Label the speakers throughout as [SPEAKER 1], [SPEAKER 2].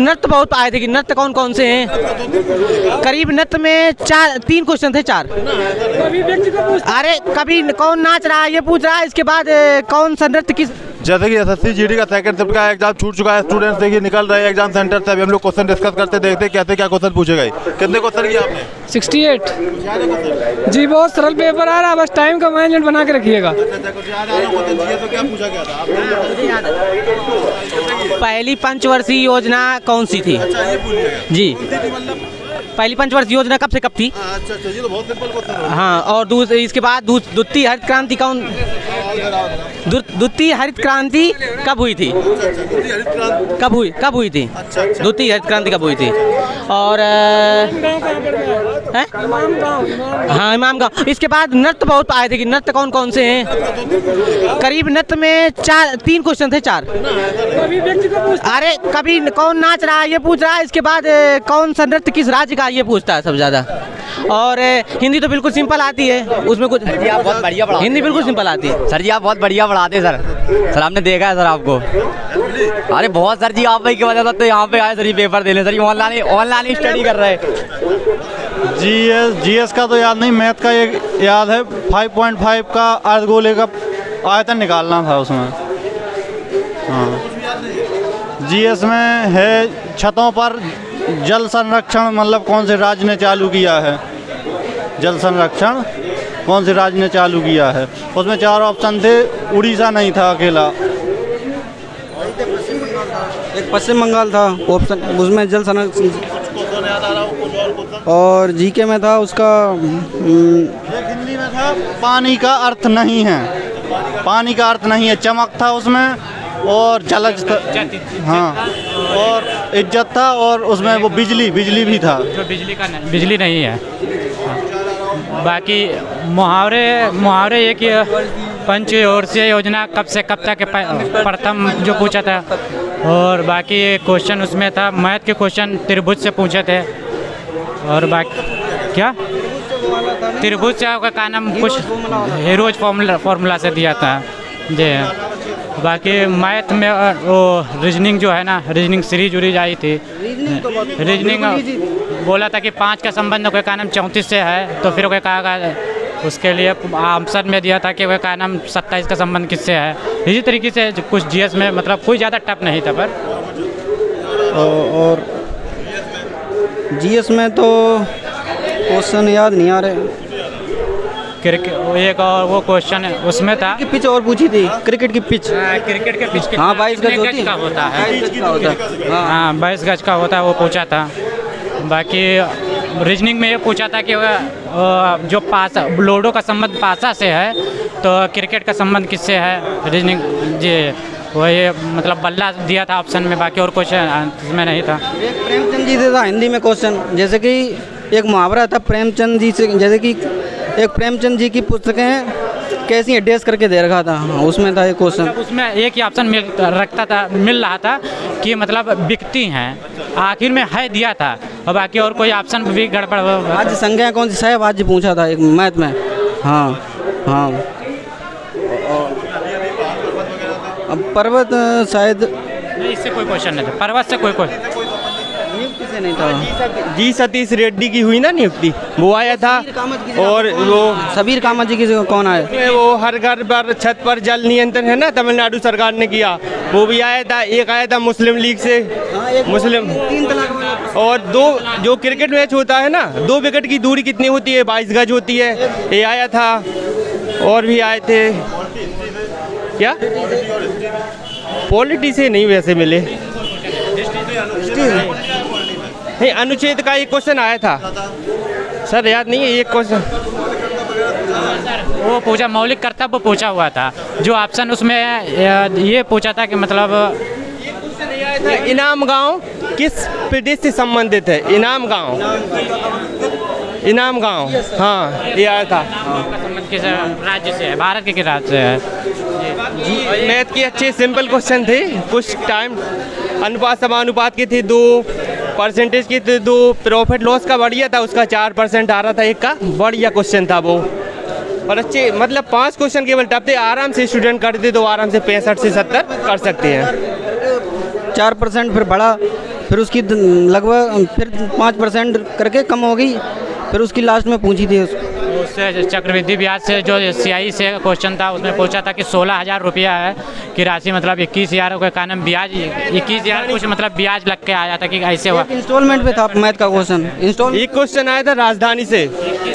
[SPEAKER 1] नृत्य बहुत आए थे कि नृत्य कौन कौन से हैं? करीब नृत्य में 3 क्वेश्चन थे, 4। अरे कभी कौन नाच रहा है ये पूछ रहा है, इसके बाद कौन सा नृत्य किस।
[SPEAKER 2] जैसे कि एसएससी जीडी का सेकंड शिफ्ट का एग्जाम छूट चुका है, स्टूडेंट्स देखिए निकल रहे हैं एग्जाम सेंटर से। अभी हम लोग क्वेश्चन डिस्कस करते देखते कैसे क्या क्वेश्चन पूछेगा। कितने क्वेश्चन किए आपने?
[SPEAKER 3] 68 जी, बहुत सरल पेपर आ रहा है, बस टाइम का मैनेजमेंट बना के रखिएगा।
[SPEAKER 1] पहली पंचवर्षीय योजना कौन सी थी? जी, पहली पंचवर्षीय योजना कब से कब थी?
[SPEAKER 2] अच्छा, ये तो बहुत सिंपल क्वेश्चन है।
[SPEAKER 1] हाँ, और इसके बाद द्वितीय हरित क्रांति कौन, द्वितीय हरित क्रांति कब हुई थी? कब हुई थी? द्वितीय हरित क्रांति कब हुई थी? और हाँ, इमामगांव। इसके बाद नृत्य बहुत आए थे कि नृत्य कौन कौन से हैं? करीब नृत्य में 3 क्वेश्चन थे, 4। अरे कभी कौन नाच रहा है ये पूछ रहा है, इसके बाद कौन सा नृत्य किस राज्य का ये पूछता है सबसे ज़्यादा। और हिंदी तो बिल्कुल सिंपल आती है, उसमें कुछ
[SPEAKER 4] बहुत बढ़िया पढ़ा।
[SPEAKER 1] हिंदी बिल्कुल सिंपल आती है
[SPEAKER 4] सर जी, आप बहुत बढ़िया पढ़ाते हैं सर हमने देखा है सर आपको। अरे बहुत सर जी, आप भाई की वजह से तो यहाँ पे आए सर ये पेपर देने। सर ऑनलाइन स्टडी कर रहे हैं।
[SPEAKER 2] जीएस का तो याद नहीं, मैथ का एक याद है। 5.5 का अर्धगोले का आयतन निकालना था उसमें। हाँ, जीएस में है छतों पर जल संरक्षण, मतलब कौन से राज्य ने चालू किया है जल संरक्षण, कौन से राज्य ने चालू किया है। उसमें 4 ऑप्शन थे, उड़ीसा नहीं था अकेला।
[SPEAKER 5] एक पश्चिम बंगाल था ऑप्शन, उसमें जल संरक्षण। और जीके में था उसका
[SPEAKER 2] एक हिंदी में था पानी का अर्थ नहीं है, पानी का अर्थ नहीं है, चमक था उसमें, और जलज था। हाँ, और इज्जत था, और उसमें वो बिजली भी था।
[SPEAKER 6] जो बिजली नहीं है। बाकी मुहावरे एक पंचवर्षीय योजना कब से कब तक प्रथम जो पूछा था। और बाकी क्वेश्चन उसमें था मैथ के क्वेश्चन त्रिभुज से पूछे थे। और बाकी क्या त्रिभुज से का नाम कुछ हीरोज फार्मूला से दिया था जी। बाकी मैथ में वो रीजनिंग जो है ना, रीजनिंग सीरीज आई थी। रीजनिंग बोला था कि 5 का संबंध कोई का नाम 34 से है, तो फिर कोई कहा उसके लिए आंसर में दिया था कि वह का नाम 27 का संबंध किससे है। इसी तरीके से कुछ जीएस में मतलब कोई ज़्यादा टफ नहीं था। पर
[SPEAKER 5] और जीएस में तो क्वेश्चन याद नहीं आ रहे।
[SPEAKER 6] क्रिकेट एक और वो क्वेश्चन है उसमें था
[SPEAKER 5] कि पिच और पूछी थी, क्रिकेट की पिच।
[SPEAKER 6] क्रिकेट के पिच
[SPEAKER 5] हाँ, 22 गज होती
[SPEAKER 6] का होता है।
[SPEAKER 5] 22 गज का होता है।
[SPEAKER 6] हाँ, 22 गज का होता है, वो पूछा था। बाकी रीजनिंग में ये पूछा था कि जो पासा लोडो का संबंध पासा से है, तो क्रिकेट का संबंध किससे है। रीजनिंग जी वही मतलब बल्ला दिया था ऑप्शन में, बाकी और क्वेश्चन इसमें नहीं था।
[SPEAKER 5] एक प्रेमचंद जी से था हिंदी में क्वेश्चन, जैसे कि एक मुहावरा था प्रेमचंद जी से, जैसे कि एक प्रेमचंद जी की पुस्तकें कैसी एड्रेस करके दे रखा था। हाँ, उसमें था एक क्वेश्चन।
[SPEAKER 6] मतलब उसमें एक ही ऑप्शन मिल रहा था कि मतलब बिकती हैं, आखिर में है दिया था, और बाकी और कोई ऑप्शन भी गड़बड़।
[SPEAKER 5] आज संज्ञा कौन सी साहब आज पूछा था एक मैथ में। हाँ हाँ, अब पर्वत शायद
[SPEAKER 6] नहीं, इससे कोई क्वेश्चन नहीं था। पर्वत से कोई
[SPEAKER 5] नियुक्ति से नहीं था।
[SPEAKER 7] जी सतीश रेड्डी की हुई ना नियुक्ति, वो आया था। और वो
[SPEAKER 5] सबीर कामत जी की कौन आए?
[SPEAKER 7] वो हर घर पर छत पर जल नियंत्रण है ना, तमिलनाडु सरकार ने किया, वो भी आया था। एक आया था मुस्लिम लीग से, मुस्लिम। और 2 जो क्रिकेट मैच होता है ना, 2 विकेट की दूरी कितनी होती है? 22 गज होती है, ये आया था। और भी आए थे क्या, पॉलिटी से नहीं वैसे मिले नहीं। अनुच्छेद का एक क्वेश्चन आया था सर, याद नहीं है एक क्वेश्चन।
[SPEAKER 6] वो पूछा मौलिक कर्तव्य पूछा हुआ था, जो ऑप्शन उसमें ये पूछा था कि मतलब
[SPEAKER 7] इनाम गांव किस प्रदेश से संबंधित है? इनाम गांव, हाँ ये आया था।
[SPEAKER 6] किस राज्य से है? भारत के किस राज्य से है?
[SPEAKER 7] मैथ के अच्छे सिंपल क्वेश्चन थे, कुछ टाइम अनुपात समानुपात के थे, 2 परसेंटेज के थे, 2 प्रॉफिट लॉस का बढ़िया था, उसका 4% आ रहा था, एक का बढ़िया क्वेश्चन था वो। और अच्छे मतलब 5 क्वेश्चन केवल टफ थे, आराम से स्टूडेंट करते तो आराम से 65 से 70 कर सकते हैं।
[SPEAKER 5] 4% फिर बढ़ा फिर उसकी लगभग फिर 5% करके कम हो गई, फिर उसकी लास्ट में पूछी थी
[SPEAKER 6] उससे चक्रवृद्धि ब्याज से जो CI से क्वेश्चन था उसमें पूछा था कि 16,000 रुपया है कि राशि मतलब 21,000 के कारण ब्याज 21,000 कुछ मतलब ब्याज लग के आया था कि ऐसे हुआ।
[SPEAKER 5] इंस्टॉलमेंट पे था मैथ का क्वेश्चन।
[SPEAKER 7] एक क्वेश्चन आया था राजधानी से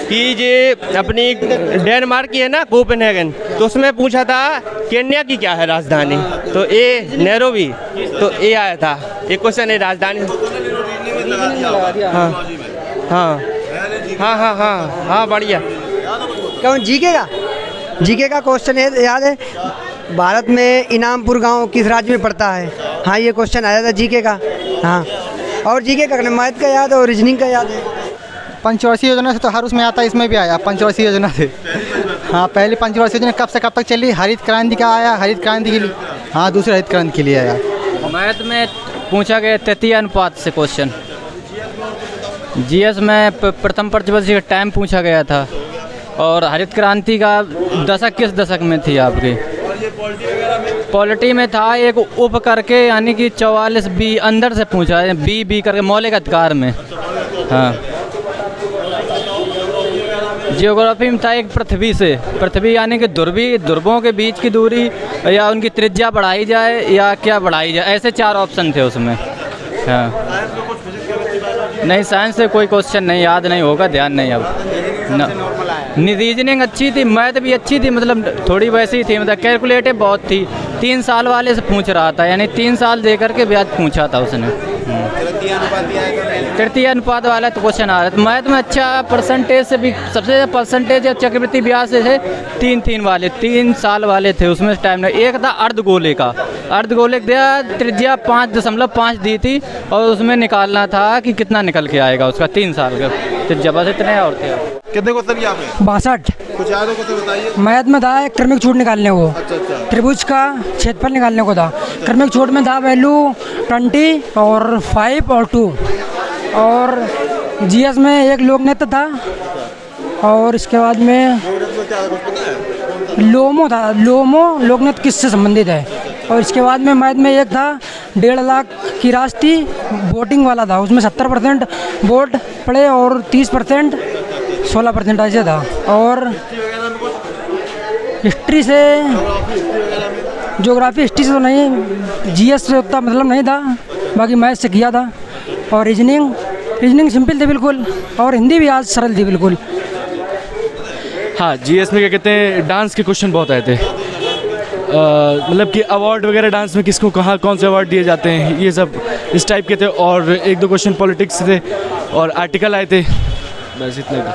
[SPEAKER 7] कि ये अपनी डेनमार्क की है ना कोपेनहेगन, तो उसमें पूछा था केन्या की क्या है राजधानी, तो ए नैरोबी, तो ए आया था। एक क्वेश्चन है राजधानी। हाँ हाँ हाँ हाँ हाँ हाँ बढ़िया।
[SPEAKER 8] कौन जीके का क्वेश्चन है, याद है भारत में इनामपुर गांव किस राज्य में पड़ता है? हाँ ये क्वेश्चन आया था जीके का। हाँ और जीके का मैथ का याद है और रीजनिंग का याद है।
[SPEAKER 9] पंचवर्षीय योजना से तो हर उसमें आता है, इसमें भी आया पंचवर्षीय योजना से। हाँ पहली पंचवर्षीय योजना कब से कब तक चली? हरित क्रांति का आया, हरित क्रांति के लिए। हाँ दूसरे हरित क्रांति के लिए आया।
[SPEAKER 4] मैथ में पूछा गया तृतीय अनुपात से क्वेश्चन। GS में प्रथम पंचवर्षीय का टाइम पूछा गया था। और हरित क्रांति का दशक किस दशक में थी आपकी? पॉलिटी में था एक उप करके, यानी कि 44B अंदर से पूछा है, बी करके मौलिक अधिकार में। हाँ जियोग्राफी में था एक पृथ्वी से, पृथ्वी यानी कि ध्रुवों के बीच की दूरी या उनकी त्रिज्या बढ़ाई जाए या क्या बढ़ाई जाए, ऐसे 4 ऑप्शन थे उसमें। हाँ नहीं साइंस से कोई क्वेश्चन नहीं, याद नहीं होगा, ध्यान नहीं अब। रीजनिंग अच्छी थी, मैथ भी अच्छी थी, मतलब थोड़ी वैसी थी, मतलब कैलकुलेटिव बहुत थी। 3 साल वाले से पूछ रहा था, यानी 3 साल दे करके ब्याज पूछा था उसने। तृतीय अनुपात वाला तो क्वेश्चन आ रहा था। मैथ में अच्छा परसेंटेज से भी सबसे ज़्यादा परसेंटेज चक्रवृद्धि ब्याज से है 3 वाले, 3 साल वाले थे उसमें टाइम नहीं। एक था अर्धगोले का, अर्धगोले दिया त्रिज्या 5.5 दी थी और उसमें निकालना था कि कितना निकल के आएगा उसका 3 साल का त्रिज्या, बस इतने और थे।
[SPEAKER 10] कितने क्वेश्चन किया आपने?
[SPEAKER 8] 62।
[SPEAKER 10] कुछ याद हो तो बताइए।
[SPEAKER 8] मैथ में था एक क्रमिक छूट निकालने को। त्रिभुज का क्षेत्रफल निकालने को था। क्रमिक छूट में था वैल्यू 20 और 5 और 2। और GS में एक लोक नृत्य था और इसके बाद में लोमो था। लोमो लोक नृत्य किससे संबंधित है? और इसके बाद में मैथ में एक था 1.5 लाख की राशि वोटिंग वाला था, उसमें 70% वोट पड़े और 30% 16% ऐसे था। और हिस्ट्री से ज्योग्राफी हिस्ट्री से तो नहीं, GS से उतना मतलब नहीं था, बाकी मैथ से किया था। और रीजनिंग सिंपल थी बिल्कुल, और हिंदी भी आज सरल थी बिल्कुल।
[SPEAKER 11] हाँ GS में क्या कहते हैं डांस के क्वेश्चन बहुत आए थे, मतलब कि अवार्ड वगैरह डांस में किसको कहाँ कौन से अवार्ड दिए जाते हैं, ये सब इस टाइप के थे। और 1-2 क्वेश्चन पॉलिटिक्स थे और आर्टिकल आए थे, बस इतने थे।